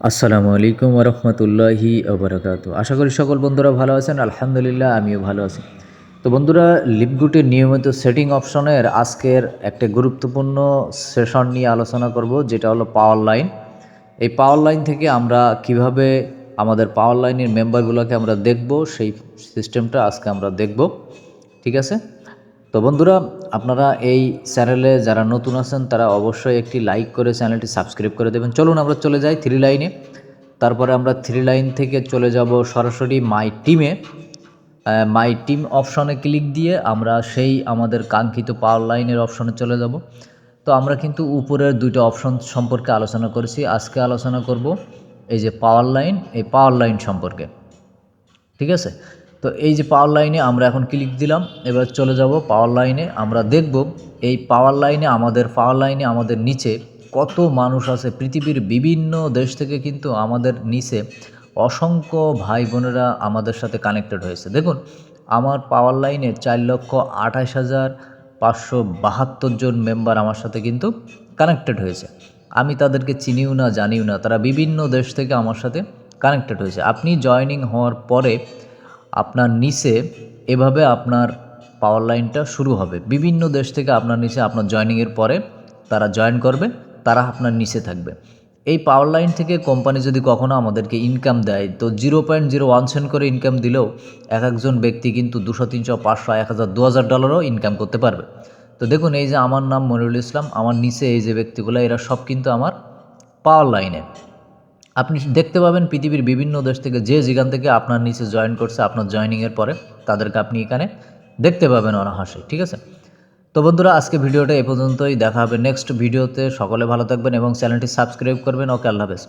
আসসালামু আলাইকুম ওরহমতুল্লাহি ওবরাকাতু। আশা করি সকল বন্ধুরা ভালো আছেন। আলহামদুলিল্লাহ আমিও ভালো আছি। তো বন্ধুরা, লিপগুটির নিয়মিত সেটিং অপশনের আজকের একটা গুরুত্বপূর্ণ সেশন নিয়ে আলোচনা করব, যেটা হলো পাওয়ার লাইন। এই পাওয়ার লাইন থেকে আমরা কিভাবে আমাদের পাওয়ার লাইনের মেম্বারগুলোকে আমরা দেখব, সেই সিস্টেমটা আজকে আমরা দেখব। ঠিক আছে? তো বন্ধুরা, আপনারা এই চ্যানেলে যারা নতুন আছেন তারা অবশ্যই একটি লাইক করে চ্যানেলটি সাবস্ক্রাইব করে দেবেন। চলুন আমরা চলে যাই থ্রি লাইনে। তারপরে আমরা থ্রি লাইন থেকে চলে যাব সরাসরি মাই টিমে। মাই টিম অপশনে ক্লিক দিয়ে আমরা সেই আমাদের কাঙ্ক্ষিত পাওয়ার লাইনের অপশনে চলে যাব। তো আমরা কিন্তু উপরের দুইটা অপশন সম্পর্কে আলোচনা করেছি, আজকে আলোচনা করব এই যে পাওয়ার লাইন, এই পাওয়ার লাইন সম্পর্কে। ঠিক আছে? তো এই যে পাওয়ার লাইনে আমরা এখন ক্লিক দিলাম, এবার চলে যাব পাওয়ার লাইনে। আমরা দেখব এই পাওয়ার লাইনে আমাদের নিচে কত মানুষ আছে। পৃথিবীর বিভিন্ন দেশ থেকে কিন্তু আমাদের নিচে অসংখ্য ভাই বোনেরা আমাদের সাথে কানেক্টেড হয়েছে। দেখুন, আমার পাওয়ার লাইনে 4,28,572 জন মেম্বার আমার সাথে কিন্তু কানেক্টেড হয়েছে। আমি তাদেরকে চিনিও না, জানিও না, তারা বিভিন্ন দেশ থেকে আমার সাথে কানেক্টেড হয়েছে। আপনি জয়েনিং হওয়ার পরে আপনার নিচে এভাবে আপনার পাওয়ার লাইনটা শুরু হবে। বিভিন্ন দেশ থেকে আপনার নিচে, আপনার জয়েনিংয়ের পরে তারা জয়েন করবে, তারা আপনার নিচে থাকবে। এই পাওয়ার লাইন থেকে কোম্পানি যদি কখনো আমাদেরকে ইনকাম দেয়, তো 0.01 সেন্ট করে ইনকাম দিলেও এক একজন ব্যক্তি কিন্তু 200, 300, 500, 1000, $2000 ইনকাম করতে পারবে। তো দেখুন, এই যে আমার নাম মনিরুল ইসলাম, আমার নিচে এই যে ব্যক্তিগুলো, এরা সব কিন্তু আমার পাওয়ার লাইনে। আপনি দেখতে পাবেন পৃথিবীর বিভিন্ন দেশ থেকে যে যেখান থেকে আপনার নিচে জয়েন করছে, আপনার জয়েনিংয়ের পরে তাদেরকে আপনি এখানে দেখতে পাবেন অনাহাসে। ঠিক আছে? তো বন্ধুরা, আজকে ভিডিওটা এ পর্যন্তই। দেখা হবে নেক্সট ভিডিওতে। সকলে ভালো থাকবেন এবং চ্যানেলটি সাবস্ক্রাইব করবেন। ওকে, আল্লাহ হাফেজ।